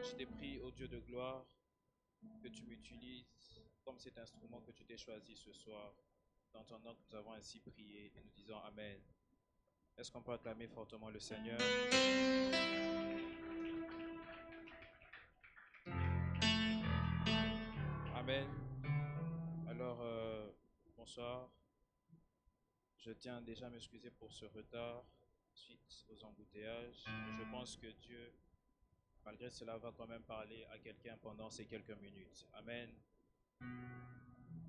Je t'ai prie, ô Dieu de gloire, que tu m'utilises comme cet instrument que tu t'es choisi ce soir. Dans ton nom que nous avons ainsi prié et nous disons Amen. Est-ce qu'on peut acclamer fortement le Seigneur? Amen. Alors, bonsoir. Je tiens déjà à m'excuser pour ce retard suite aux embouteillages. Je pense que Dieu, malgré cela, va quand même parler à quelqu'un pendant ces quelques minutes. Amen.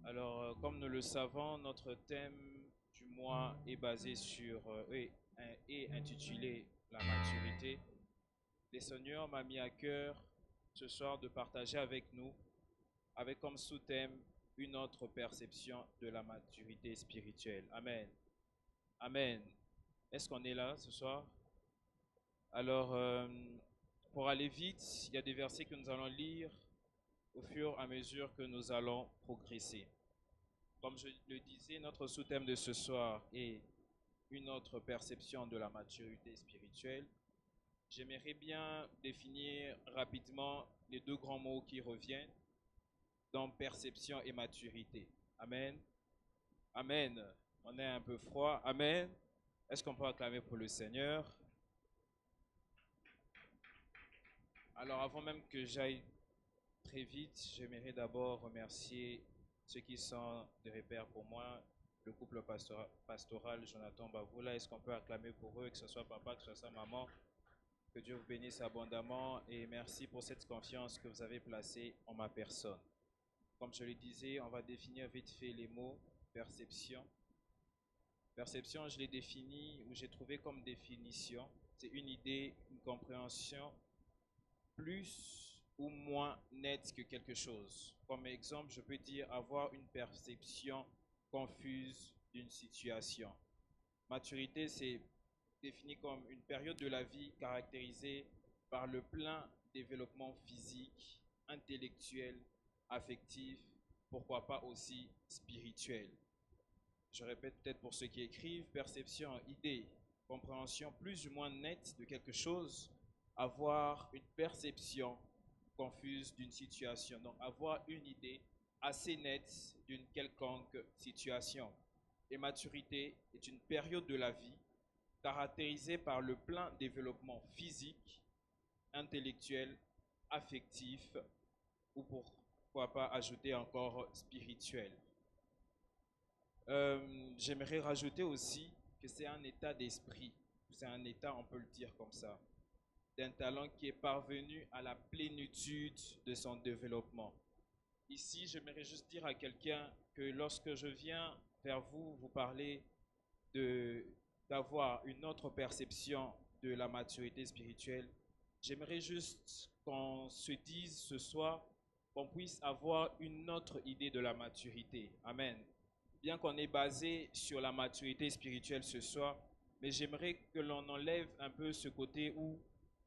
Alors, comme nous le savons, notre thème du mois est basé sur et intitulé La maturité. Le Seigneur m'a mis à cœur ce soir de partager avec nous, avec comme sous-thème, une autre perception de la maturité spirituelle. Amen. Amen. Est-ce qu'on est là ce soir? Alors, pour aller vite, il y a des versets que nous allons lire au fur et à mesure que nous allons progresser. Comme je le disais, notre sous-thème de ce soir est une autre perception de la maturité spirituelle. J'aimerais bien définir rapidement les deux grands mots qui reviennent dans perception et maturité. Amen. Amen. On est un peu froid. Amen. Est-ce qu'on peut acclamer pour le Seigneur? Alors, avant même que j'aille très vite, j'aimerais d'abord remercier ceux qui sont des repères pour moi, le couple pastoral Jonathan Bavoula. Est-ce qu'on peut acclamer pour eux, que ce soit papa, que ce soit maman? Que Dieu vous bénisse abondamment et merci pour cette confiance que vous avez placée en ma personne. Comme je le disais, on va définir vite fait les mots perception. Perception, je l'ai défini ou j'ai trouvé comme définition. C'est une idée, une compréhension plus ou moins nette que quelque chose. Comme exemple, je peux dire avoir une perception confuse d'une situation. Maturité, c'est défini comme une période de la vie caractérisée par le plein développement physique, intellectuel, affectif, pourquoi pas aussi spirituel. Je répète peut-être pour ceux qui écrivent, perception, idée, compréhension plus ou moins nette de quelque chose, avoir une perception confuse d'une situation, donc avoir une idée assez nette d'une quelconque situation. Et maturité est une période de la vie caractérisée par le plein développement physique, intellectuel, affectif ou pourquoi pas ajouter encore spirituel. J'aimerais rajouter aussi que c'est un état d'esprit, c'est un état, on peut le dire comme ça, d'un talent qui est parvenu à la plénitude de son développement. Ici, j'aimerais juste dire à quelqu'un que lorsque je viens vers vous, vous parler d'avoir une autre perception de la maturité spirituelle, j'aimerais juste qu'on se dise ce soir qu'on puisse avoir une autre idée de la maturité. Amen. Bien qu'on est basé sur la maturité spirituelle ce soir, mais j'aimerais que l'on enlève un peu ce côté où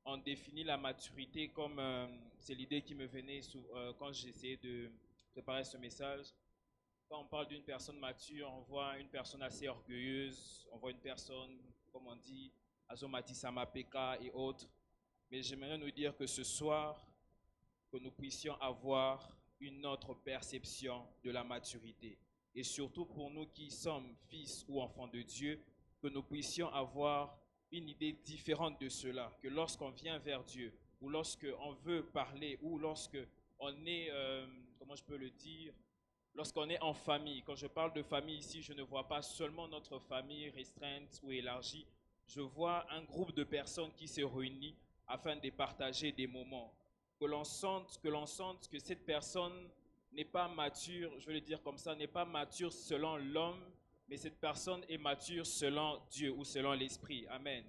on définit la maturité comme, c'est l'idée qui me venait quand j'essayais de préparer ce message. Quand on parle d'une personne mature, on voit une personne assez orgueilleuse, on voit une personne, comme on dit, Azomati Samapeka et autres. Mais j'aimerais nous dire que ce soir, que nous puissions avoir une autre perception de la maturité. Et surtout pour nous qui sommes fils ou enfants de Dieu, que nous puissions avoir une idée différente de cela, que lorsqu'on vient vers Dieu, ou lorsqu'on veut parler, ou lorsqu'on est, comment je peux le dire, lorsqu'on est en famille. Quand je parle de famille ici, je ne vois pas seulement notre famille restreinte ou élargie, je vois un groupe de personnes qui se réunissent afin de partager des moments. Que l'on sente que cette personne n'est pas mature, je vais le dire comme ça, n'est pas mature selon l'homme, mais cette personne est mature selon Dieu ou selon l'Esprit. Amen.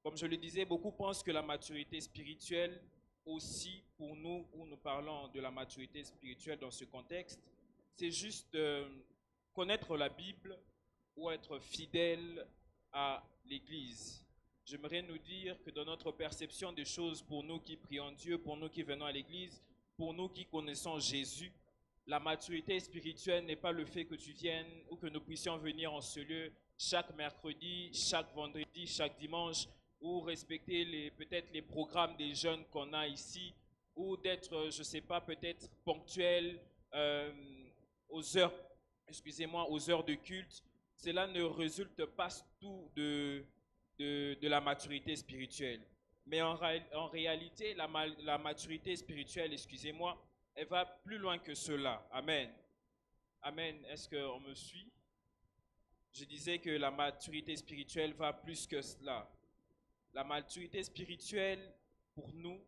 Comme je le disais, beaucoup pensent que la maturité spirituelle, aussi pour nous, où nous parlons de la maturité spirituelle dans ce contexte, c'est juste connaître la Bible ou être fidèle à l'Église. J'aimerais nous dire que dans notre perception des choses, pour nous qui prions Dieu, pour nous qui venons à l'Église, pour nous qui connaissons Jésus, la maturité spirituelle n'est pas le fait que tu viennes ou que nous puissions venir en ce lieu chaque mercredi, chaque vendredi, chaque dimanche, ou respecter peut-être les programmes des jeunes qu'on a ici, ou d'être, je ne sais pas, peut-être ponctuel euh, aux heures, excusez-moi, aux heures de culte, cela ne résulte pas tout de la maturité spirituelle. Mais en réalité, la maturité spirituelle, excusez-moi, elle va plus loin que cela. Amen. Amen. Est-ce qu'on me suit? Je disais que la maturité spirituelle va plus que cela. La maturité spirituelle, pour nous,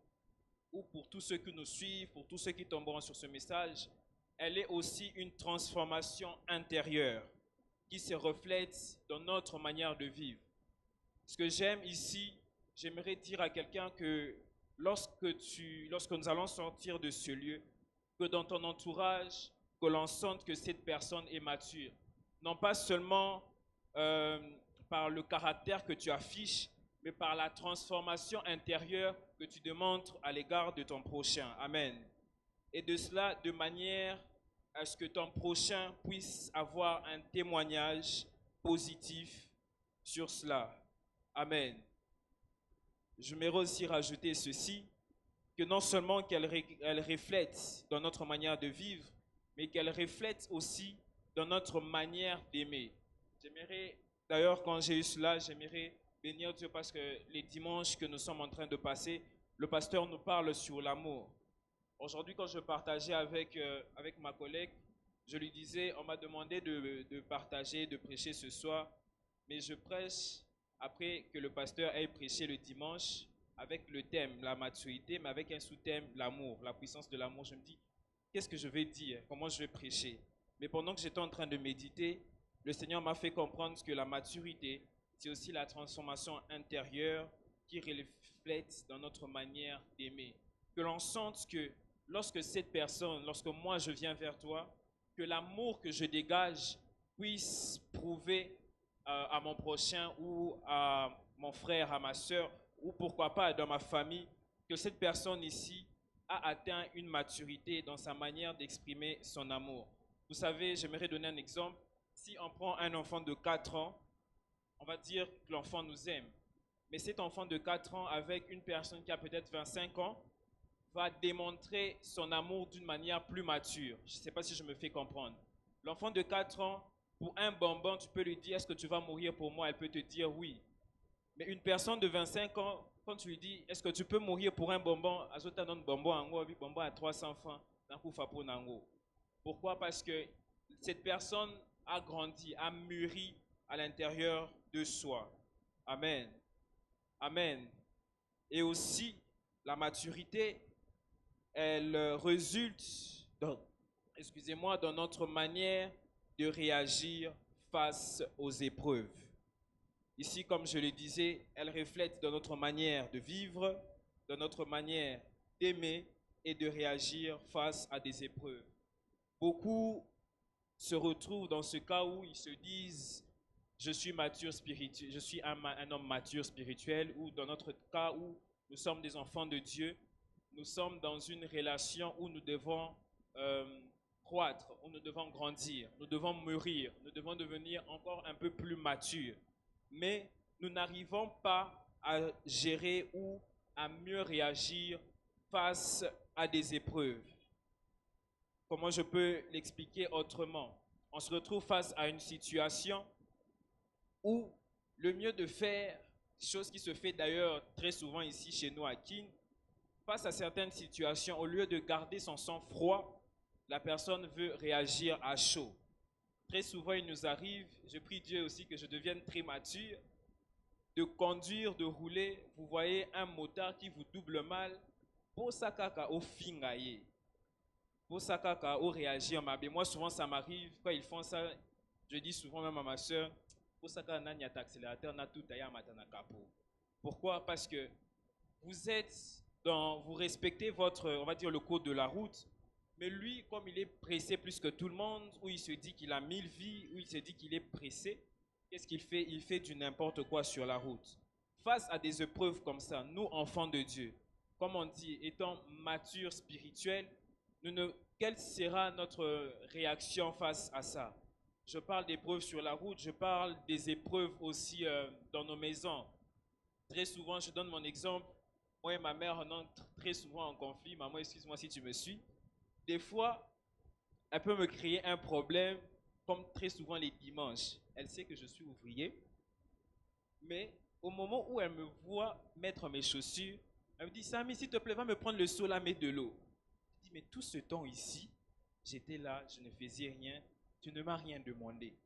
ou pour tous ceux qui nous suivent, pour tous ceux qui tomberont sur ce message, elle est aussi une transformation intérieure qui se reflète dans notre manière de vivre. Ce que j'aime ici, j'aimerais dire à quelqu'un que lorsque nous allons sortir de ce lieu, que dans ton entourage, que l'on sente que cette personne est mature. Non pas seulement euh, par le caractère que tu affiches, mais par la transformation intérieure que tu démontres à l'égard de ton prochain. Amen. Et de cela de manière à ce que ton prochain puisse avoir un témoignage positif sur cela. Amen. J'aimerais aussi rajouter ceci, que non seulement qu'elle reflète dans notre manière de vivre, mais qu'elle reflète aussi dans notre manière d'aimer. J'aimerais, d'ailleurs, quand j'ai eu cela, j'aimerais bénir Dieu parce que les dimanches que nous sommes en train de passer, le pasteur nous parle sur l'amour. Aujourd'hui, quand je partageais avec ma collègue, je lui disais, on m'a demandé de partager, de prêcher ce soir, mais je prêche après que le pasteur ait prêché le dimanche avec le thème, la maturité, mais avec un sous-thème, l'amour, la puissance de l'amour. Je me dis, qu'est-ce que je vais dire? Comment je vais prêcher? Mais pendant que j'étais en train de méditer, le Seigneur m'a fait comprendre que la maturité, c'est aussi la transformation intérieure qui reflète dans notre manière d'aimer. Que l'on sente que lorsque cette personne, lorsque moi je viens vers toi, que l'amour que je dégage puisse prouver à mon prochain ou à mon frère, à ma soeur, ou pourquoi pas dans ma famille, que cette personne ici a atteint une maturité dans sa manière d'exprimer son amour. Vous savez, j'aimerais donner un exemple. Si on prend un enfant de 4 ans, on va dire que l'enfant nous aime. Mais cet enfant de 4 ans avec une personne qui a peut-être 25 ans va démontrer son amour d'une manière plus mature. Je ne sais pas si je me fais comprendre. L'enfant de 4 ans, pour un bonbon, tu peux lui dire, est-ce que tu vas mourir pour moi? Elle peut te dire oui. Mais une personne de 25 ans, quand tu lui dis, est-ce que tu peux mourir pour un bonbon? Azota donne bonbon à 300 francs. Pourquoi? Parce que cette personne a grandi, a mûri à l'intérieur de soi. Amen. Amen. Et aussi, la maturité, elle résulte excusez-moi, dans notre manière de réagir face aux épreuves. Ici, comme je le disais, elle reflète dans notre manière de vivre, dans notre manière d'aimer et de réagir face à des épreuves. Beaucoup se retrouvent dans ce cas où ils se disent je suis mature spirituel, je suis un homme mature spirituel, ou dans notre cas où nous sommes des enfants de Dieu, nous sommes dans une relation où nous devons croître, où nous devons grandir, nous devons mûrir, nous devons devenir encore un peu plus matures. Mais nous n'arrivons pas à gérer ou à mieux réagir face à des épreuves. Comment je peux l'expliquer autrement? On se retrouve face à une situation où le mieux de faire, chose qui se fait d'ailleurs très souvent ici chez nous à Kin, face à certaines situations, au lieu de garder son sang-froid, la personne veut réagir à chaud. Très souvent, il nous arrive, je prie Dieu aussi que je devienne très mature, de conduire, de rouler. Vous voyez un motard qui vous double mal, pour ça kaka au fingaye, pour ça kaka au réagir. Mais moi, souvent, ça m'arrive, quand ils font ça, je dis souvent même à ma soeur, pour ça kaka n'a pas d'accélérateur, n'a tout à matana capot. Pourquoi? Parce que vous respectez votre, on va dire, le code de la route, mais lui, comme il est pressé plus que tout le monde, ou il se dit qu'il a 1000 vies, ou il se dit qu'il est pressé, qu'est-ce qu'il fait? Il fait du n'importe quoi sur la route. Face à des épreuves comme ça, nous, enfants de Dieu, comme on dit, étant matures spirituels, quelle sera notre réaction face à ça? Je parle d'épreuves sur la route, je parle des épreuves aussi dans nos maisons. Très souvent, je donne mon exemple. Moi et ma mère, on entre très souvent en conflit. Maman, excuse-moi si tu me suis. Des fois, elle peut me créer un problème, comme très souvent les dimanches. Elle sait que je suis ouvrier, mais au moment où elle me voit mettre mes chaussures, elle me dit, Samy, s'il te plaît, va me prendre le seau là, mets de l'eau. Je dis, mais tout ce temps ici, j'étais là, je ne faisais rien, tu ne m'as rien demandé.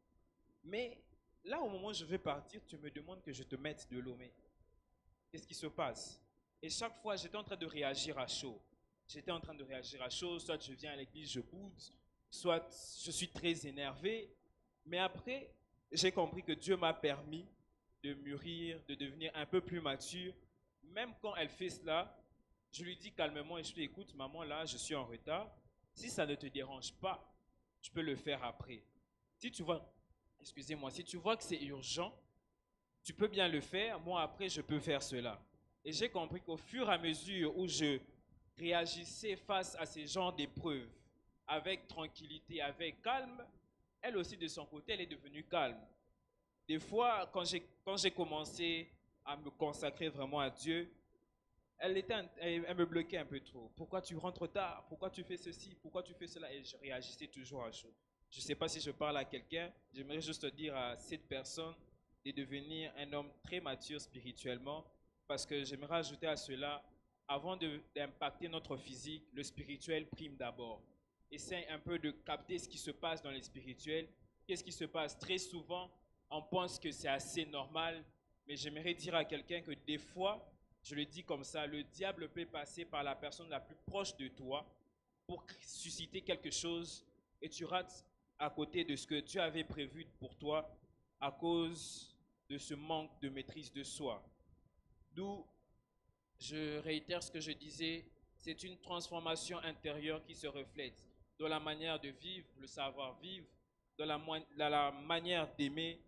Mais là, au moment où je vais partir, tu me demandes que je te mette de l'eau. Mais qu'est-ce qui se passe? Et chaque fois, j'étais en train de réagir à chaud. J'étais en train de réagir à chaud, soit je viens à l'église, je boude, soit je suis très énervé. Mais après, j'ai compris que Dieu m'a permis de mûrir, de devenir un peu plus mature. Même quand elle fait cela, je lui dis calmement et je lui dis, écoute, maman, là, je suis en retard. Si ça ne te dérange pas, tu peux le faire après. Si tu vois, excusez-moi, si tu vois que c'est urgent, tu peux bien le faire. Moi, après, je peux faire cela. Et j'ai compris qu'au fur et à mesure où je réagissais face à ces genres d'épreuves, avec tranquillité, avec calme, elle aussi, de son côté, elle est devenue calme. Des fois, quand j'ai commencé à me consacrer vraiment à Dieu, elle me bloquait un peu trop. Pourquoi tu rentres tard? Pourquoi tu fais ceci? Pourquoi tu fais cela? Et je réagissais toujours à chaud. Je ne sais pas si je parle à quelqu'un. J'aimerais juste dire à cette personne de devenir un homme très mature spirituellement. Parce que j'aimerais ajouter à cela, avant d'impacter notre physique, le spirituel prime d'abord. Essaye un peu de capter ce qui se passe dans les spirituels. Qu'est-ce qui se passe? Très souvent, on pense que c'est assez normal. Mais j'aimerais dire à quelqu'un que des fois, je le dis comme ça, le diable peut passer par la personne la plus proche de toi pour susciter quelque chose et tu rates à côté de ce que Dieu avait prévu pour toi à cause de ce manque de maîtrise de soi. D'où, je réitère ce que je disais, c'est une transformation intérieure qui se reflète dans la manière de vivre, le savoir-vivre, dans la manière d'aimer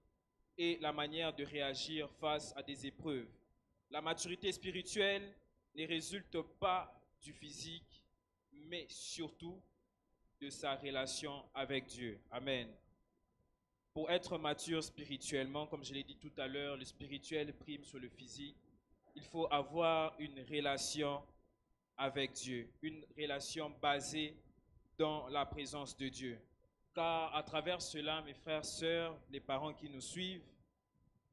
et la manière de réagir face à des épreuves. La maturité spirituelle ne résulte pas du physique, mais surtout de sa relation avec Dieu. Amen. Pour être mature spirituellement, comme je l'ai dit tout à l'heure, le spirituel prime sur le physique. Il faut avoir une relation avec Dieu, une relation basée dans la présence de Dieu. Car à travers cela, mes frères, sœurs, les parents qui nous suivent,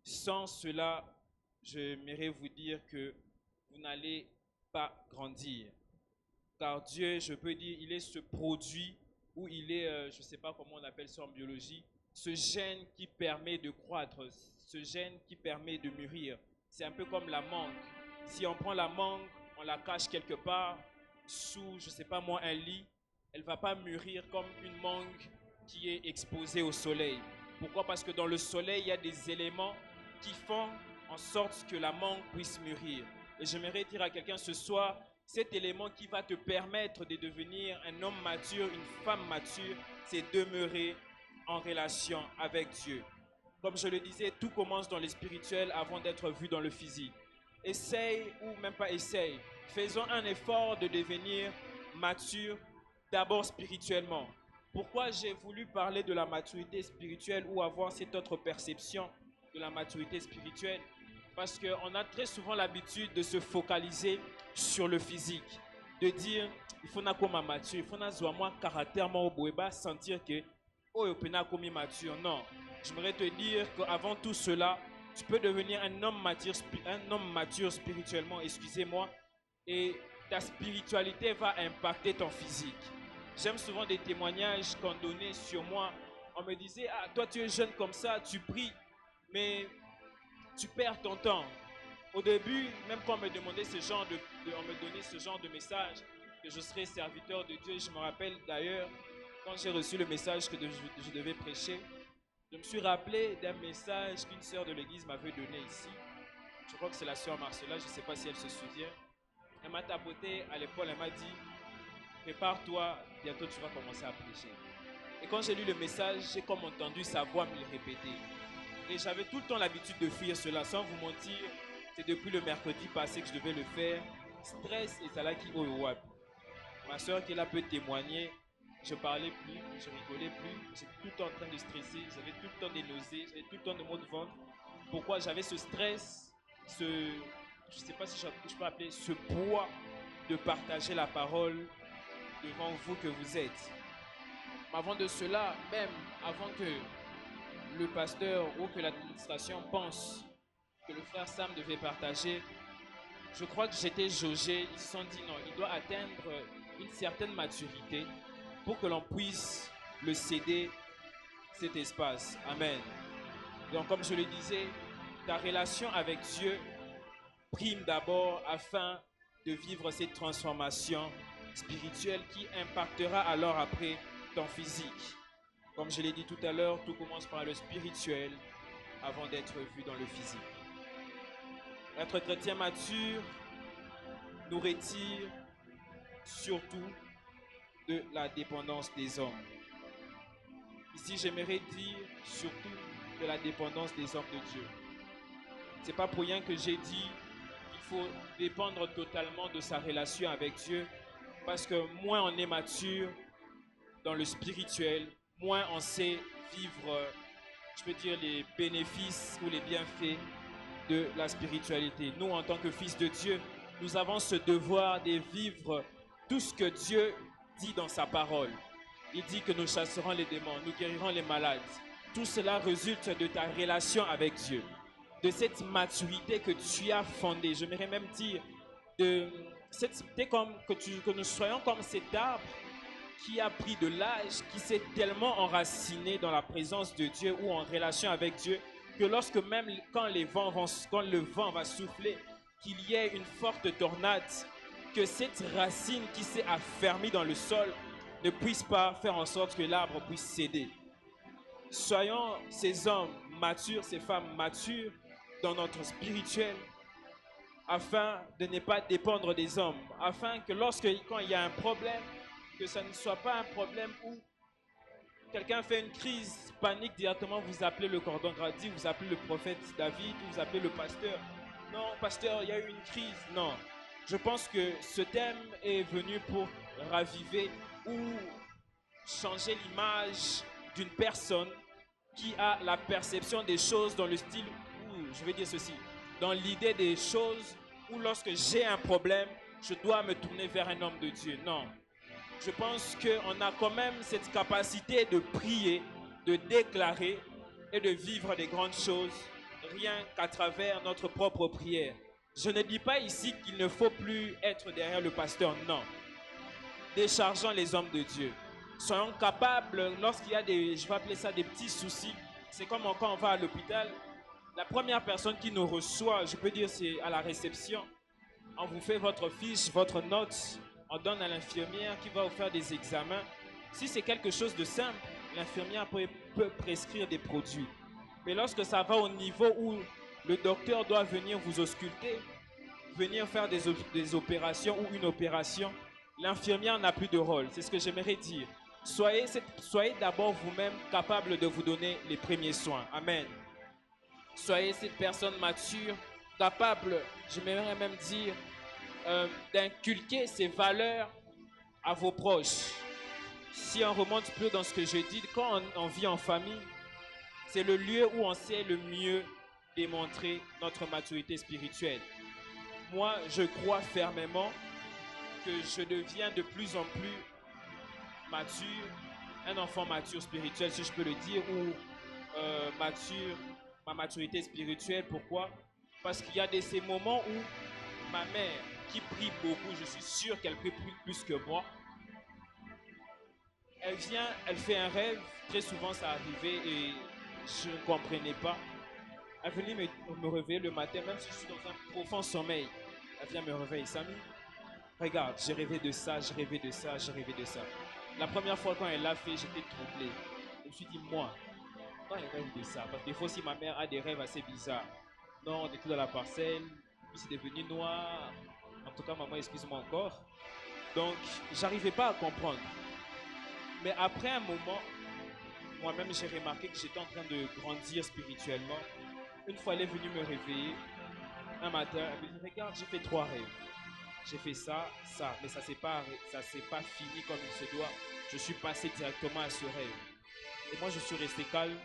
sans cela, j'aimerais vous dire que vous n'allez pas grandir. Car Dieu, je peux dire, il est ce produit où il est, je ne sais pas comment on appelle ça en biologie, ce gène qui permet de croître, ce gène qui permet de mûrir. C'est un peu comme la mangue. Si on prend la mangue, on la cache quelque part sous, je ne sais pas moi, un lit, elle ne va pas mûrir comme une mangue qui est exposée au soleil. Pourquoi? Parce que dans le soleil, il y a des éléments qui font en sorte que la mangue puisse mûrir. Et j'aimerais dire à quelqu'un ce soir, cet élément qui va te permettre de devenir un homme mature, une femme mature, c'est demeurer en relation avec Dieu. Comme je le disais, tout commence dans le spirituel avant d'être vu dans le physique. Essaye ou même pas essaye. Faisons un effort de devenir mature d'abord spirituellement. Pourquoi j'ai voulu parler de la maturité spirituelle ou avoir cette autre perception de la maturité spirituelle? Parce qu'on a très souvent l'habitude de se focaliser sur le physique, de dire il faut comme mature, il faut moi caractèrement au sentir que oh comme mature. Non, j'aimerais te dire qu'avant tout cela, tu peux devenir un homme mature spirituellement, excusez-moi, et ta spiritualité va impacter ton physique. J'aime souvent des témoignages qu'on donnait sur moi. On me disait, ah, toi tu es jeune comme ça, tu pries, mais tu perds ton temps. Au début, même quand on me demandait on me donnait ce genre de message, que je serais serviteur de Dieu, je me rappelle d'ailleurs, quand j'ai reçu le message que je devais prêcher, je me suis rappelé d'un message qu'une sœur de l'église m'avait donné ici. Je crois que c'est la sœur Marcella, je ne sais pas si elle se souvient. Elle m'a tapoté à l'épaule, elle m'a dit, prépare-toi, bientôt tu vas commencer à prêcher. Et quand j'ai lu le message, j'ai comme entendu sa voix me le répéter. Et j'avais tout le temps l'habitude de fuir cela, sans vous mentir. C'est depuis le mercredi passé que je devais le faire. Stress et ça là qui web. Ma soeur qui est là peut témoigner. Je parlais plus, je rigolais plus. J'étais tout le temps en train de stresser. J'avais tout le temps des nausées, j'avais tout le temps de maux de ventre. Pourquoi? J'avais ce stress je ne sais pas si je peux appeler ce poids de partager la parole devant vous que vous êtes. Mais avant de cela, même avant que le pasteur ou que l'administration pense que le frère Sam devait partager, je crois que j'étais jaugé. Ils se sont dit non, il doit atteindre une certaine maturité pour que l'on puisse le céder cet espace. Amen. Donc comme je le disais, ta relation avec Dieu prime d'abord afin de vivre cette transformation spirituelle qui impactera alors après ton physique. Comme je l'ai dit tout à l'heure, tout commence par le spirituel avant d'être vu dans le physique. Être chrétien mature nous retire surtout de la dépendance des hommes. Ici, j'aimerais dire surtout de la dépendance des hommes de Dieu. C'est pas pour rien que j'ai dit qu'il faut dépendre totalement de sa relation avec Dieu, parce que moins on est mature dans le spirituel, moins on sait vivre, je peux dire, les bénéfices ou les bienfaits de la spiritualité. Nous, en tant que fils de Dieu, nous avons ce devoir de vivre tout ce que Dieu dit dans sa parole. Il dit que nous chasserons les démons, nous guérirons les malades. Tout cela résulte de ta relation avec Dieu, de cette maturité que tu as fondée. J'aimerais même dire que nous soyons comme cet arbre qui a pris de l'âge, qui s'est tellement enraciné dans la présence de Dieu ou en relation avec Dieu, que lorsque même quand le vent va souffler, qu'il y ait une forte tornade, que cette racine qui s'est affermie dans le sol ne puisse pas faire en sorte que l'arbre puisse céder. Soyons ces hommes matures, ces femmes matures dans notre spirituel, afin de ne pas dépendre des hommes, afin que quand il y a un problème, que ça ne soit pas un problème où quelqu'un fait une crise, panique directement, vous appelez le cordon gradé, vous appelez le prophète David, vous appelez le pasteur. Non, pasteur, il y a eu une crise. Non. Je pense que ce thème est venu pour raviver ou changer l'image d'une personne qui a la perception des choses dans le style où, je vais dire ceci, dans l'idée des choses où lorsque j'ai un problème, je dois me tourner vers un homme de Dieu. Non. Je pense qu'on a quand même cette capacité de prier, de déclarer et de vivre des grandes choses rien qu'à travers notre propre prière. Je ne dis pas ici qu'il ne faut plus être derrière le pasteur, non. Déchargeons les hommes de Dieu. Soyons capables, lorsqu'il y a je vais appeler ça des petits soucis, c'est comme quand on va à l'hôpital, la première personne qui nous reçoit, je peux dire c'est à la réception, on vous fait votre fiche, votre note, on donne à l'infirmière qui va vous faire des examens. Si c'est quelque chose de simple, l'infirmière peut prescrire des produits. Mais lorsque ça va au niveau où le docteur doit venir vous ausculter, venir faire des opérations ou une opération, l'infirmière n'a plus de rôle. C'est ce que j'aimerais dire. Soyez d'abord vous-même capable de vous donner les premiers soins. Amen. Soyez cette personne mature, capable, j'aimerais même dire, d'inculquer ces valeurs à vos proches. Si on remonte plus dans ce que je dis, quand on vit en famille, c'est le lieu où on sait le mieux démontrer notre maturité spirituelle. Moi, je crois fermement que je deviens de plus en plus mature, un enfant mature spirituel, si je peux le dire, ou ma maturité spirituelle. Pourquoi? Parce qu'il y a ces moments où ma mère, qui prie beaucoup, je suis sûr qu'elle prie plus que moi, elle vient, elle fait un rêve, très souvent ça arrivait et je ne comprenais pas. Elle venait me réveiller le matin, même si je suis dans un profond sommeil. Elle vient me réveiller, Samy, regarde, j'ai rêvé de ça, j'ai rêvé de ça, j'ai rêvé de ça. La première fois quand elle l'a fait, j'étais troublé. Je me suis dit, moi, quand elle rêve de ça, parce que des fois aussi ma mère a des rêves assez bizarres. Non, on était dans la parcelle, puis c'est devenu noir. En tout cas, maman, excuse-moi encore. Donc, j'arrivais pas à comprendre. Mais après un moment, moi-même, j'ai remarqué que j'étais en train de grandir spirituellement. Une fois, elle est venue me réveiller. Un matin, elle me dit, regarde, j'ai fait 3 rêves. J'ai fait ça, ça, mais ça s'est pas fini comme il se doit. Je suis passé directement à ce rêve. Et moi, je suis resté calme.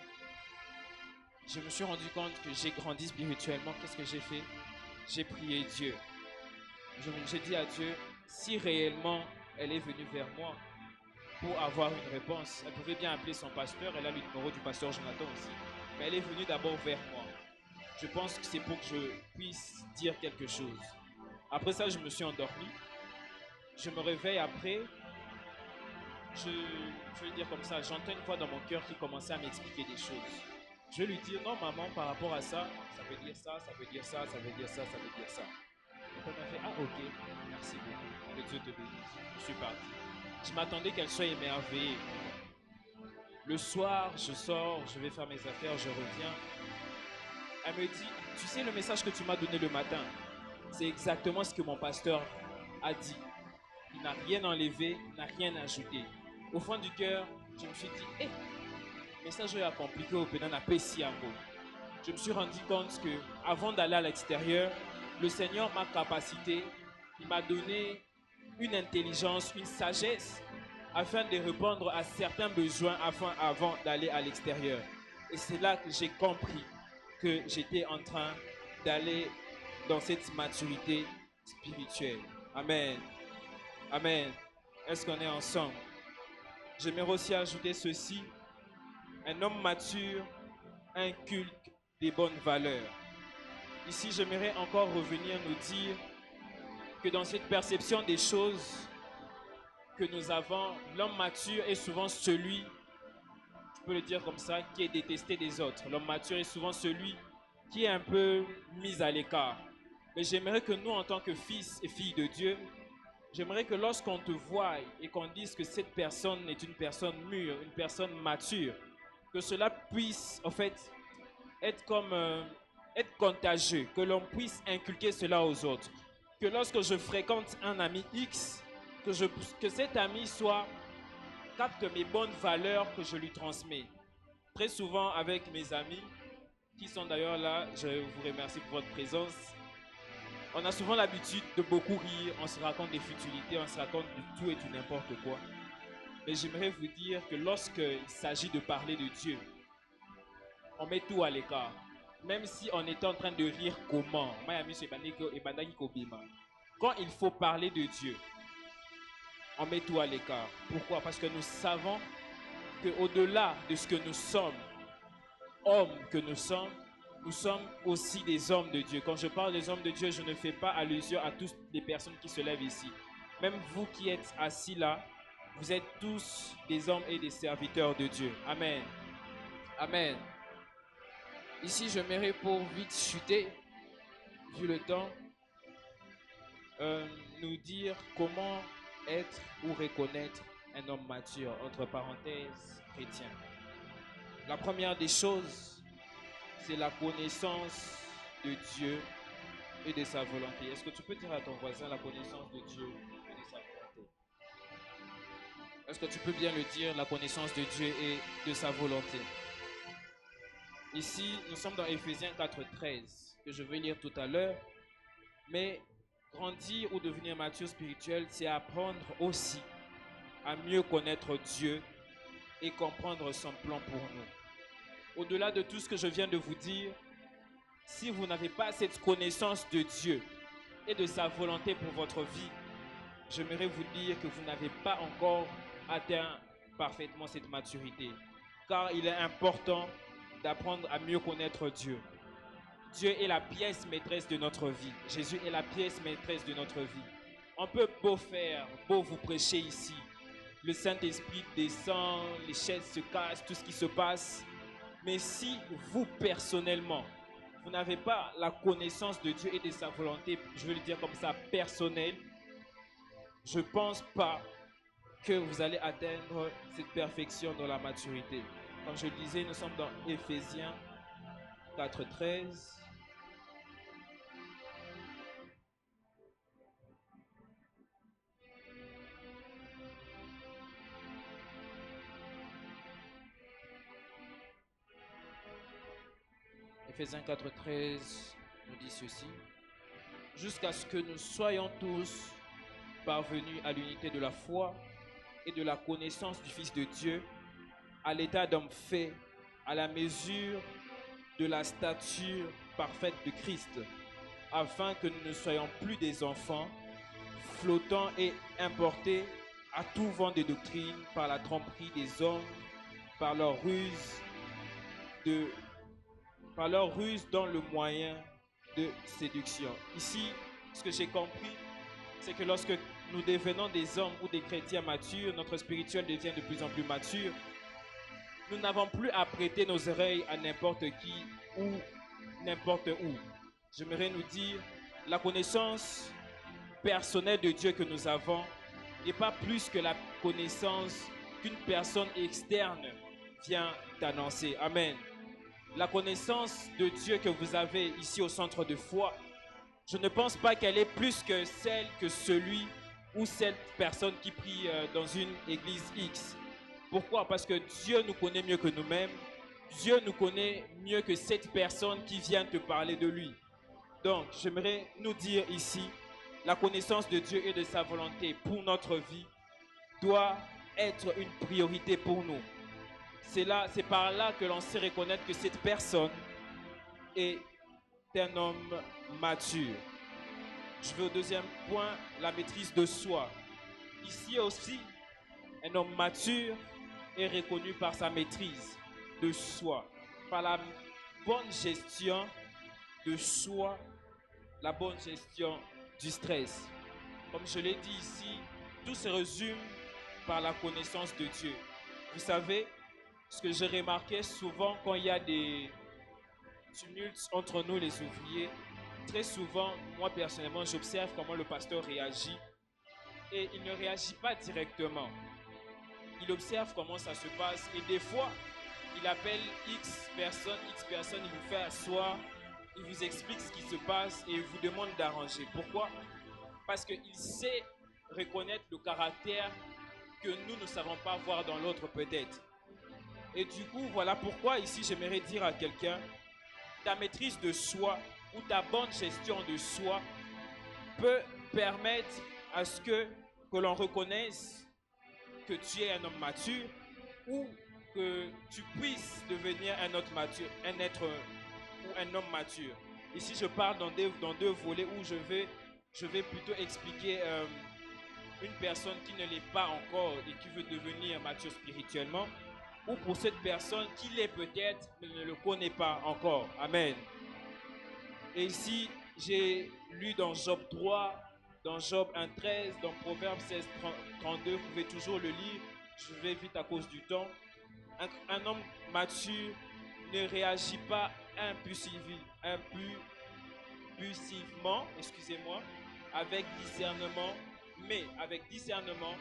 Je me suis rendu compte que j'ai grandi spirituellement. Qu'est-ce que j'ai fait? j'ai prié Dieu. J'ai dit à Dieu, si réellement elle est venue vers moi pour avoir une réponse, elle pouvait bien appeler son pasteur, elle a le numéro du pasteur Jonathan aussi. Mais elle est venue d'abord vers moi. Je pense que c'est pour que je puisse dire quelque chose. Après ça, je me suis endormi. Je me réveille après. Je vais dire comme ça, j'entends une voix dans mon cœur qui commençait à m'expliquer des choses. Je vais lui dire, non maman, par rapport à ça, ça veut dire ça, ça veut dire ça, ça veut dire ça, ça veut dire ça. Donc elle m'a fait, ah ok, merci beaucoup, que Dieu te bénisse. Je suis parti. Je m'attendais qu'elle soit émerveillée. Le soir, je sors, je vais faire mes affaires, je reviens. Elle me dit, tu sais le message que tu m'as donné le matin, c'est exactement ce que mon pasteur a dit. Il n'a rien enlevé, il n'a rien ajouté. Au fond du cœur, je me suis dit, hé, message est compliqué au pédant à Pessiamo. Je me suis rendu compte que avant d'aller à l'extérieur, le Seigneur m'a capacité, il m'a donné une intelligence, une sagesse afin de répondre à certains besoins avant d'aller à l'extérieur. Et c'est là que j'ai compris que j'étais en train d'aller dans cette maturité spirituelle. Amen. Amen. Est-ce qu'on est ensemble? J'aimerais aussi ajouter ceci. Un homme mature inculque des bonnes valeurs. Ici, j'aimerais encore revenir nous dire que dans cette perception des choses que nous avons, l'homme mature est souvent celui, je peux le dire comme ça, qui est détesté des autres. L'homme mature est souvent celui qui est un peu mis à l'écart. Mais j'aimerais que nous, en tant que fils et filles de Dieu, j'aimerais que lorsqu'on te voie et qu'on dise que cette personne est une personne mûre, une personne mature, que cela puisse en fait être comme être contagieux, que l'on puisse inculquer cela aux autres. Que lorsque je fréquente un ami X, que cet ami capte mes bonnes valeurs que je lui transmets. Très souvent avec mes amis, qui sont d'ailleurs là, je vous remercie pour votre présence. On a souvent l'habitude de beaucoup rire, on se raconte des futilités, on se raconte du tout et du n'importe quoi. Mais j'aimerais vous dire que lorsqu'il s'agit de parler de Dieu, on met tout à l'écart. Même si on est en train de rire comment. Quand il faut parler de Dieu, on met tout à l'écart. Pourquoi? Parce que nous savons qu'au-delà de ce que nous sommes, hommes que nous sommes aussi des hommes de Dieu. Quand je parle des hommes de Dieu, je ne fais pas allusion à toutes les personnes qui se lèvent ici. Même vous qui êtes assis là, vous êtes tous des hommes et des serviteurs de Dieu. Amen. Amen. Ici, j'aimerais pour vite chuter, vu le temps, nous dire comment être ou reconnaître un homme mature, entre parenthèses, chrétien. La première des choses, c'est la connaissance de Dieu et de sa volonté. Est-ce que tu peux dire à ton voisin la connaissance de Dieu et de sa volonté? Est-ce que tu peux bien le dire, la connaissance de Dieu et de sa volonté? Ici, nous sommes dans Éphésiens 4:13, que je vais lire tout à l'heure. Mais grandir ou devenir mature spirituel, c'est apprendre aussi à mieux connaître Dieu et comprendre son plan pour nous. Au-delà de tout ce que je viens de vous dire, si vous n'avez pas cette connaissance de Dieu et de sa volonté pour votre vie, j'aimerais vous dire que vous n'avez pas encore atteint parfaitement cette maturité. Car il est important d'apprendre à mieux connaître Dieu. Dieu est la pièce maîtresse de notre vie. Jésus est la pièce maîtresse de notre vie. On peut beau faire, beau vous prêcher ici. Le Saint-Esprit descend, les chaises se cassent, tout ce qui se passe. Mais si vous, personnellement, vous n'avez pas la connaissance de Dieu et de sa volonté, je vais le dire comme ça, personnelle, je ne pense pas que vous allez atteindre cette perfection dans la maturité. Comme je le disais, nous sommes dans Éphésiens 4:13. Éphésiens 4:13 nous dit ceci. Jusqu'à ce que nous soyons tous parvenus à l'unité de la foi et de la connaissance du Fils de Dieu, à l'état d'homme fait, à la mesure de la stature parfaite de Christ. afin que nous ne soyons plus des enfants, flottants et importés à tout vent de doctrine par la tromperie des hommes, par leur ruse, par leur ruse dans le moyen de séduction. Ici, ce que j'ai compris, c'est que lorsque nous devenons des hommes ou des chrétiens matures, notre spirituel devient de plus en plus mature, nous n'avons plus à prêter nos oreilles à n'importe qui ou n'importe où. J'aimerais nous dire, la connaissance personnelle de Dieu que nous avons n'est pas plus que la connaissance qu'une personne externe vient d'annoncer. Amen. La connaissance de Dieu que vous avez ici au centre de foi, je ne pense pas qu'elle est plus que celle que celui ou cette personne qui prie dans une église X. Pourquoi? Parce que Dieu nous connaît mieux que nous-mêmes. Dieu nous connaît mieux que cette personne qui vient te parler de lui. Donc, j'aimerais nous dire ici, la connaissance de Dieu et de sa volonté pour notre vie doit être une priorité pour nous. C'est par là que l'on sait reconnaître que cette personne est un homme mature. Je vais au deuxième point, la maîtrise de soi. Ici aussi, un homme mature est reconnu par sa maîtrise de soi, par la bonne gestion de soi, la bonne gestion du stress. Comme je l'ai dit ici, tout se résume par la connaissance de Dieu. Vous savez, ce que j'ai remarqué souvent quand il y a des tumultes entre nous les ouvriers, très souvent, moi personnellement, j'observe comment le pasteur réagit et il ne réagit pas directement. Il observe comment ça se passe et des fois, il appelle X personne, il vous fait asseoir, il vous explique ce qui se passe et il vous demande d'arranger. Pourquoi? Parce qu'il sait reconnaître le caractère que nous ne savons pas voir dans l'autre peut-être. Et du coup, voilà pourquoi ici j'aimerais dire à quelqu'un, ta maîtrise de soi ou ta bonne gestion de soi peut permettre à ce que l'on reconnaisse que tu es un homme mature ou que tu puisses devenir un autre mature, un être ou un homme mature. Ici, je parle dans deux volets où je vais plutôt expliquer une personne qui ne l'est pas encore et qui veut devenir mature spirituellement, ou pour cette personne qui l'est peut-être mais ne le connaît pas encore. Amen. Et ici, j'ai lu dans Job 3, dans Job 1,13, dans Proverbe 16,32, vous pouvez toujours le lire, je vais vite à cause du temps. Un homme mature ne réagit pas impulsivement, excusez-moi, avec discernement, mais avec discernement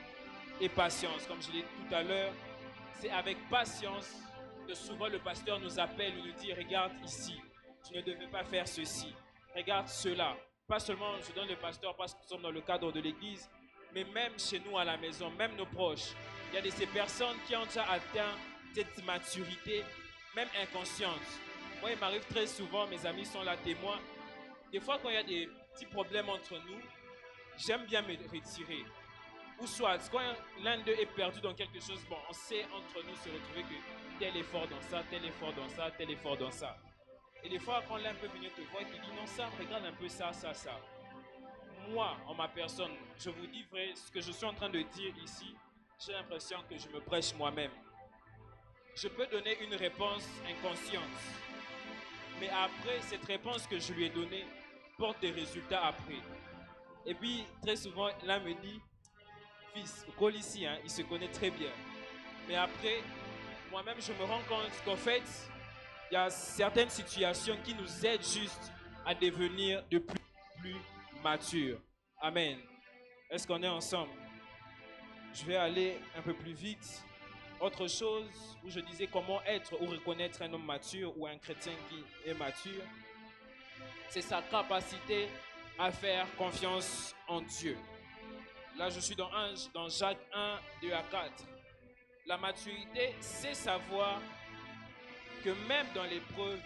et patience. Comme je l'ai dit tout à l'heure, c'est avec patience que souvent le pasteur nous appelle et nous dit, regarde ici, tu ne devais pas faire ceci, regarde cela. Pas seulement je donne le pasteur parce que nous sommes dans le cadre de l'église, mais même chez nous à la maison, même nos proches. Il y a de ces personnes qui ont déjà atteint cette maturité, même inconsciente. Moi, il m'arrive très souvent, mes amis sont là témoins, des fois quand il y a des petits problèmes entre nous, j'aime bien me retirer. Ou soit, quand l'un d'eux est perdu dans quelque chose, bon, on sait entre nous se retrouver que tel est fort dans ça, tel est fort dans ça, tel est fort dans ça. Et des fois, quand l'un peut venir te voir et te dit non, ça, regarde un peu ça, ça, ça. Moi, en ma personne, je vous dis vrai, ce que je suis en train de dire ici, j'ai l'impression que je me prêche moi-même. Je peux donner une réponse inconsciente. Mais après, cette réponse que je lui ai donnée porte des résultats après. Et puis, très souvent, l'un me dit, fils, Cole ici, hein, il se connaît très bien. Mais après, moi-même, je me rends compte qu'en fait, il y a certaines situations qui nous aident juste à devenir de plus en plus matures. Amen. Est-ce qu'on est ensemble? Je vais aller un peu plus vite. Autre chose où je disais comment être ou reconnaître un homme mature ou un chrétien qui est mature, c'est sa capacité à faire confiance en Dieu. Là, je suis dans Jacques 1, 2 à 4. La maturité, c'est savoir que même dans l'épreuve,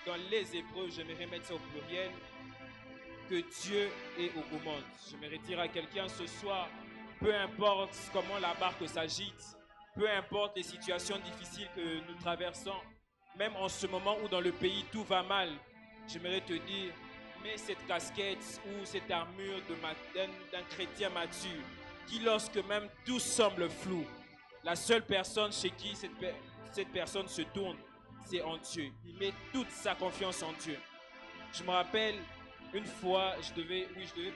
dans les épreuves, j'aimerais mettre ça au pluriel, que Dieu est aux commandes. J'aimerais dire à quelqu'un ce soir, peu importe comment la barque s'agite, peu importe les situations difficiles que nous traversons, même en ce moment où dans le pays tout va mal, j'aimerais te dire, met cette casquette ou cette armure d'un chrétien mature qui, lorsque même tout semble flou, la seule personne chez qui cette personne se tourne, c'est en Dieu. Il met toute sa confiance en Dieu. Je me rappelle, une fois, je devais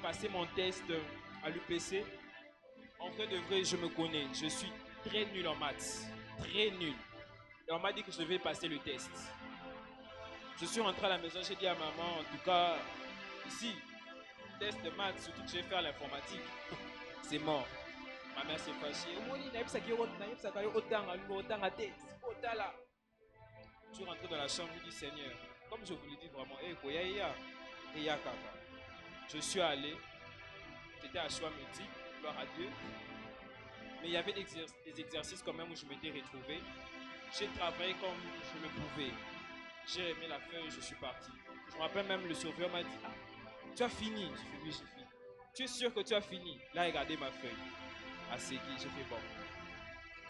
passer mon test à l'UPC. En vrai de vrai, je me connais. Je suis très nul en maths. Très nul. Et on m'a dit que je devais passer le test. Je suis rentré à la maison, j'ai dit à maman, en tout cas, ici, test de maths, surtout que je vais faire l'informatique, c'est mort. Ma mère s'est fâchée. Je suis rentré dans la chambre, je dis Seigneur, comme je vous l'ai dit vraiment, je suis allé, j'étais à choix multiple, gloire à Dieu, mais il y avait des exercices quand même où je m'étais retrouvé. J'ai travaillé comme je le pouvais. J'ai remis la feuille, je suis parti. Je me rappelle même, le surveillant m'a dit, ah, tu as fini? J'ai fait, oui, j'ai fini. Tu es sûr que tu as fini? Là, regardez ma feuille. Ah, c'est qui? J'ai fait, bon,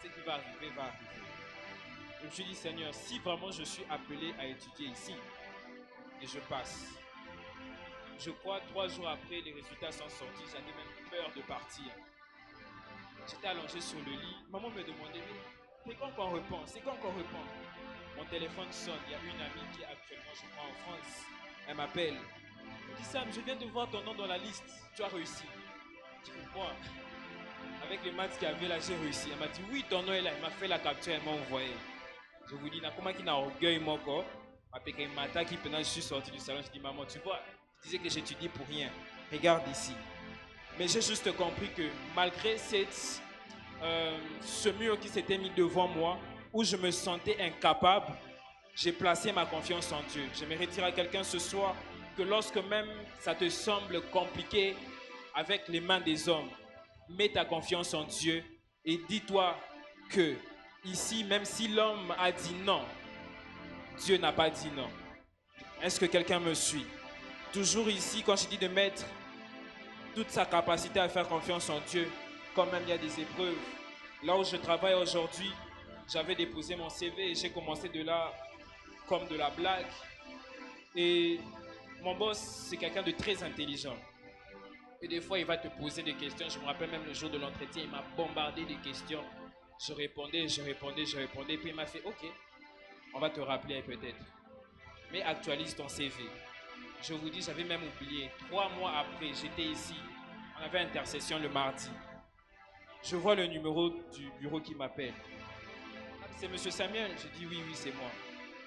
ce qui va arriver, va arriver. Je me suis dit, Seigneur, si vraiment je suis appelé à étudier ici, et je passe. Je crois 3 jours après, les résultats sont sortis, j'avais même peur de partir. J'étais allongé sur le lit. Maman me demandait, mais c'est quand qu'on reprend? C'est quand qu'on reprend? Mon téléphone sonne. Il y a une amie qui est actuellement, je crois, en France. Elle m'appelle. Elle dit, Sam, je viens de voir ton nom dans la liste. Tu as réussi. Je dis, moi, avec les maths qu'il y avait là, j'ai réussi. Elle m'a dit, oui, ton nom est là. Elle m'a fait la capture, elle m'a envoyé. Je vous dis, comment qui n'a orgueil, moi, quoi. Après, matin, qui pendant je suis sorti du salon, je dis, maman, tu vois, je disais que j'étudie pour rien. Regarde ici. Mais j'ai juste compris que malgré ce mur qui s'était mis devant moi, où je me sentais incapable, j'ai placé ma confiance en Dieu. J'aimerais dire à quelqu'un ce soir que lorsque même ça te semble compliqué avec les mains des hommes, mets ta confiance en Dieu et dis-toi que ici, même si l'homme a dit non, Dieu n'a pas dit non. Est-ce que quelqu'un me suit? Toujours ici, quand je dis de mettre toute sa capacité à faire confiance en Dieu, quand même il y a des épreuves. Là où je travaille aujourd'hui, j'avais déposé mon CV et j'ai commencé de là comme de la blague. Et mon boss, c'est quelqu'un de très intelligent. Et des fois, il va te poser des questions. Je me rappelle même le jour de l'entretien, il m'a bombardé des questions. Je répondais. Et puis il m'a fait, ok, on va te rappeler peut-être. Mais actualise ton CV. Je vous dis, j'avais même oublié. 3 mois après, j'étais ici. On avait intercession le mardi. Je vois le numéro du bureau qui m'appelle. Ah, c'est monsieur Samuel? Je dis oui, c'est moi.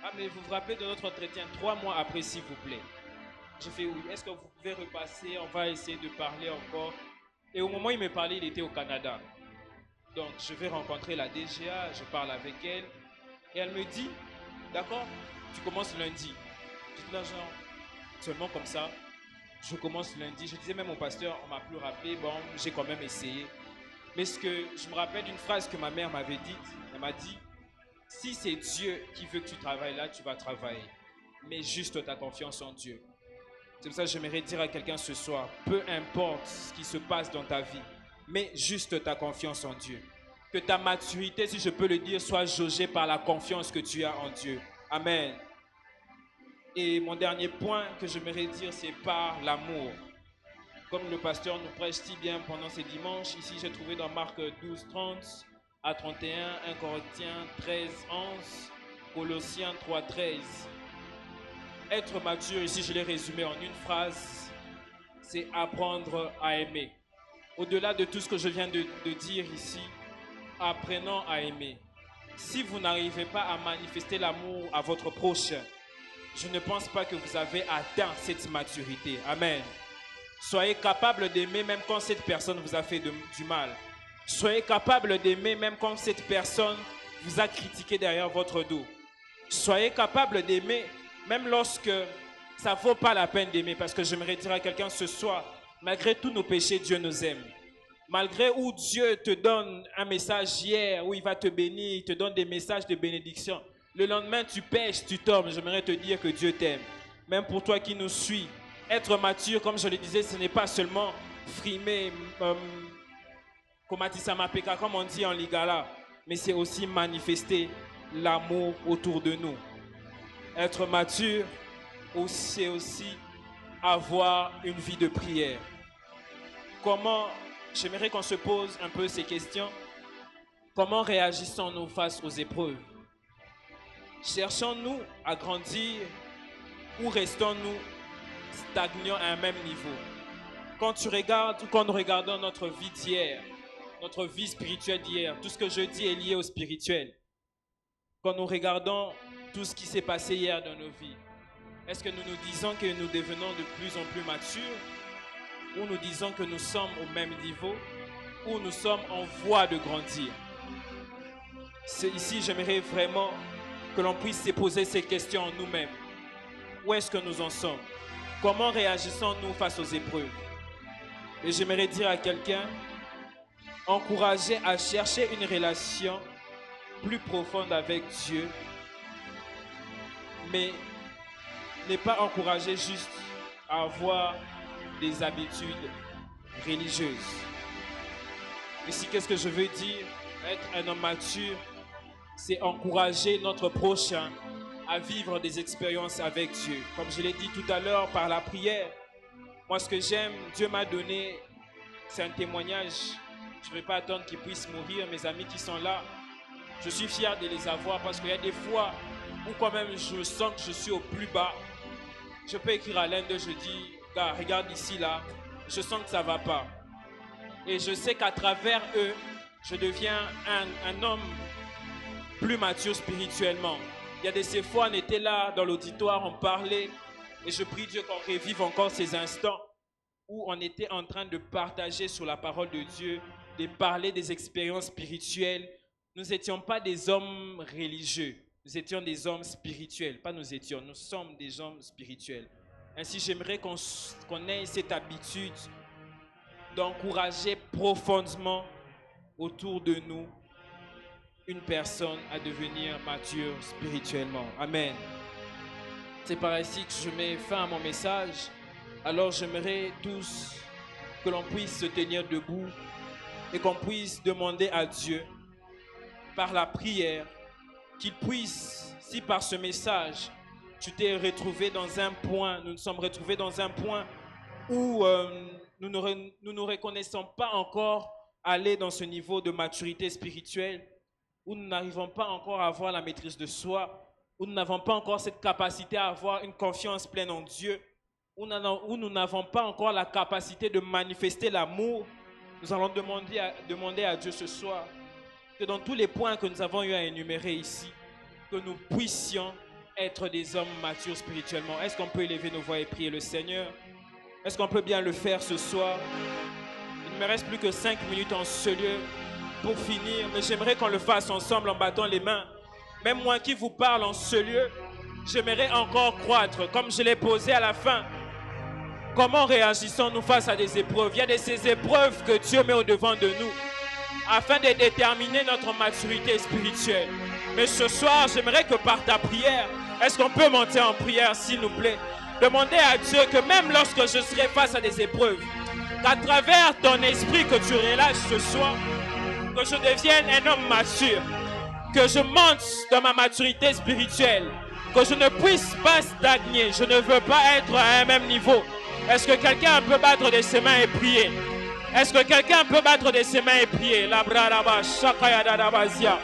Ah, mais vous vous rappelez de notre entretien 3 mois après, s'il vous plaît? Je fais oui. Est-ce que vous pouvez repasser? On va essayer de parler encore. Et au moment où il me parlait, il était au Canada. Donc, je vais rencontrer la DGA. Je parle avec elle. Et elle me dit, d'accord, tu commences lundi. Je dis là, genre, seulement comme ça. Je commence lundi. Je disais même au pasteur, on m'a plus rappelé. Bon, j'ai quand même essayé. Mais ce que je me rappelle d'une phrase que ma mère m'avait dite. Elle m'a dit, si c'est Dieu qui veut que tu travailles là, tu vas travailler. Mais juste ta confiance en Dieu. C'est pour ça que j'aimerais dire à quelqu'un ce soir, peu importe ce qui se passe dans ta vie, mais juste ta confiance en Dieu. Que ta maturité, si je peux le dire, soit jaugée par la confiance que tu as en Dieu. Amen. Et mon dernier point que j'aimerais dire, c'est par l'amour. Comme le pasteur nous prêche si bien pendant ces dimanches, ici j'ai trouvé dans Marc 12, 30 à 31, 1 Corinthiens 13, 11, Colossiens 3, 13. Être mature, ici je l'ai résumé en une phrase, c'est apprendre à aimer. Au-delà de tout ce que je viens de dire ici, apprenons à aimer. Si vous n'arrivez pas à manifester l'amour à votre prochain, je ne pense pas que vous avez atteint cette maturité. Amen. Soyez capable d'aimer même quand cette personne vous a fait du mal. Soyez capable d'aimer même quand cette personne vous a critiqué derrière votre dos. Soyez capable d'aimer même lorsque ça ne vaut pas la peine d'aimer. Parce que j'aimerais dire à quelqu'un ce soir, malgré tous nos péchés, Dieu nous aime. Malgré où Dieu te donne un message hier, où il va te bénir, il te donne des messages de bénédiction. Le lendemain, tu pêches, tu tombes. J'aimerais te dire que Dieu t'aime. Même pour toi qui nous suis. Être mature, comme je le disais, ce n'est pas seulement frimer, comme on dit en Lingala, mais c'est aussi manifester l'amour autour de nous. Être mature, c'est aussi avoir une vie de prière? Comment, j'aimerais qu'on se pose un peu ces questions. Comment réagissons-nous face aux épreuves? Cherchons-nous à grandir ou restons-nous stagnants à un même niveau? Quand nous regardons notre vie d'hier, notre vie spirituelle d'hier, tout ce que je dis est lié au spirituel. Quand nous regardons tout ce qui s'est passé hier dans nos vies, est-ce que nous nous disons que nous devenons de plus en plus matures, ou nous disons que nous sommes au même niveau, ou nous sommes en voie de grandir? Ici, j'aimerais vraiment que l'on puisse se poser ces questions en nous-mêmes. Où est-ce que nous en sommes? Comment réagissons-nous face aux épreuves? Et j'aimerais dire à quelqu'un, encourager à chercher une relation plus profonde avec Dieu, mais n'est pas encourager juste à avoir des habitudes religieuses. Ici, qu'est-ce que je veux dire? Être un homme mature, c'est encourager notre prochain à vivre des expériences avec Dieu. Comme je l'ai dit tout à l'heure par la prière, moi ce que j'aime, Dieu m'a donné, c'est un témoignage. Je ne vais pas attendre qu'ils puissent mourir, mes amis qui sont là. Je suis fier de les avoir parce qu'il y a des fois où quand même je sens que je suis au plus bas. Je peux écrire à l'un d'eux, je dis, gars, regarde ici là, je sens que ça ne va pas. Et je sais qu'à travers eux, je deviens un homme plus mature spirituellement. Il y a de ces fois, on était là dans l'auditoire, on parlait, et je prie Dieu qu'on revive encore ces instants où on était en train de partager sur la parole de Dieu, de parler des expériences spirituelles. Nous n'étions pas des hommes religieux, nous étions des hommes spirituels. Nous sommes des hommes spirituels. Ainsi, j'aimerais qu'on ait cette habitude d'encourager profondément autour de nous une personne à devenir mature spirituellement. Amen. C'est par ici que je mets fin à mon message. Alors j'aimerais tous que l'on puisse se tenir debout et qu'on puisse demander à Dieu, par la prière, qu'il puisse, si par ce message, tu t'es retrouvé dans un point, nous nous sommes retrouvés dans un point où nous ne reconnaissons pas encore aller dans ce niveau de maturité spirituelle, où nous n'arrivons pas encore à avoir la maîtrise de soi, où nous n'avons pas encore cette capacité à avoir une confiance pleine en Dieu, où nous n'avons pas encore la capacité de manifester l'amour. Nous allons demander à Dieu ce soir que dans tous les points que nous avons eu à énumérer ici, que nous puissions être des hommes matures spirituellement. Est-ce qu'on peut élever nos voix et prier le Seigneur? Est-ce qu'on peut bien le faire ce soir? Il ne me reste plus que 5 minutes en ce lieu pour finir, mais j'aimerais qu'on le fasse ensemble en battant les mains. Même moi qui vous parle en ce lieu, j'aimerais encore croître, comme je l'ai posé à la fin. Comment réagissons-nous face à des épreuves? Il y a de ces épreuves que Dieu met au-devant de nous afin de déterminer notre maturité spirituelle. Mais ce soir, j'aimerais que par ta prière, est-ce qu'on peut monter en prière, s'il nous plaît? Demander à Dieu que même lorsque je serai face à des épreuves, qu'à travers ton esprit que tu relâches ce soir, que je devienne un homme mature, que je monte dans ma maturité spirituelle, que je ne puisse pas stagner, je ne veux pas être à un même niveau. Est-ce que quelqu'un peut battre de ses mains et prier? Est-ce que quelqu'un peut battre de ses mains et prier? La braraba, shakaya dadabazia.